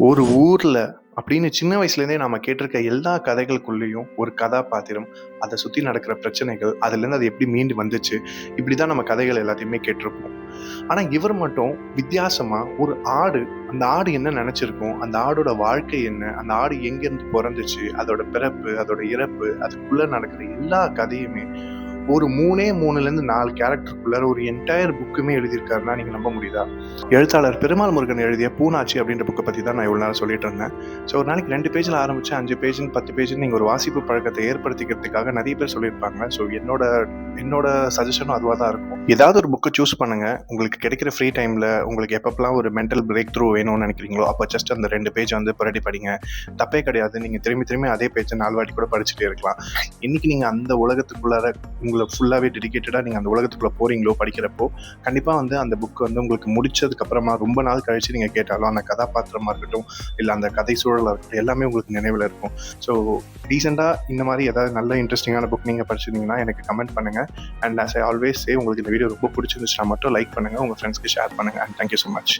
ஒரு ஊர்ல அப்படின்னு சின்ன வயசுலேருந்தே நாம கேட்டிருக்க எல்லா கதைகளுக்குள்ளேயும் ஒரு கதாபாத்திரம், அதை சுற்றி நடக்கிற பிரச்சனைகள், அதுலேருந்து அது எப்படி மீண்டு வந்துச்சு, இப்படி தான் நம்ம கதைகள் எல்லாத்தையுமே கேட்டிருப்போம். ஆனால் இவர் மட்டும் வித்தியாசமா ஒரு ஆடு, அந்த ஆடு என்ன நினச்சிருக்கும், அந்த ஆடோட வாழ்க்கை என்ன, அந்த ஆடு எங்கேருந்து பிறந்துச்சு, அதோட பிறப்பு, அதோட இறப்பு, அதுக்குள்ளே நடக்கிற எல்லா கதையுமே ஒரு 3லேருந்து 4 கேரக்டருக்குள்ளார ஒரு என்டையர் புக்குமே எழுதியிருக்காருன்னா நீங்க நம்ப முடியுதா? எழுத்தாளர் பெருமாள் முருகன் எழுதிய பூனாச்சி அப்படின்ற புக்கை பத்தி தான் நான் இவ்வளவு நேரம் சொல்லிட்டு இருந்தேன். ஸோ ஒரு நாளைக்கு 2 பேஜ்ல ஆரம்பிச்சு 5 பேஜ்னு 10 பேஜ்னு நீங்க ஒரு வாசிப்பு பழக்கத்தை ஏற்படுத்திக்கிறதுக்காக நிறைய பேர் சொல்லியிருப்பாங்க. ஸோ என்னோட சஜஷனும் அதுவாக தான் இருக்கும். ஏதாவது ஒரு புக்கை சூஸ் பண்ணுங்க. உங்களுக்கு கிடைக்கிற ஃப்ரீ டைம்ல உங்களுக்கு எப்பப்பெல்லாம் ஒரு மென்டல் பிரேக் த்ரூ வேணும்னு நினைக்கிறீங்களோ அப்போ ஜஸ்ட் அந்த 2 பேஜ் வந்து புரட்டி படிங்க. தப்பே கிடையாது. நீங்க திரும்பி திரும்பி அதே பேஜை 4 வாட்டி கூட படிச்சுட்டே இருக்கலாம். இன்னைக்கு நீங்க அந்த உலகத்துக்குள்ளார உங்களை ஃபுல்லாகவே டெடிக்கேட்டடாக நீங்கள் அந்த உலகத்துக்குள்ளே போகிறீங்களோ படிக்கிறப்போ, கண்டிப்பாக வந்து அந்த புக் வந்து உங்களுக்கு முடிச்சதுக்கப்புறமா ரொம்ப நாள் கழித்து நீங்கள் கேட்டாலும் அந்த கதாபாத்திரமாக இருக்கட்டும், இல்லை அந்த கதை சூழலாக இருக்கட்டும், எல்லாமே உங்களுக்கு நினைவில் இருக்கும். ஸோ ரீசெண்டாக இந்த மாதிரி ஏதாவது நல்ல இன்ட்ரெஸ்டிங்கான புக் நீங்கள் படிச்சிருந்தீங்கன்னா எனக்கு கமெண்ட் பண்ணுங்கள். And as I always say, உங்களுக்கு இந்த வீடியோ ரொம்ப பிடிச்சிருந்துச்சுன்னா மட்டும் லைக் பண்ணுங்கள், உங்கள் ஃப்ரெண்ட்ஸ்க்கு ஷேர் பண்ணுங்கள். And thank you so much.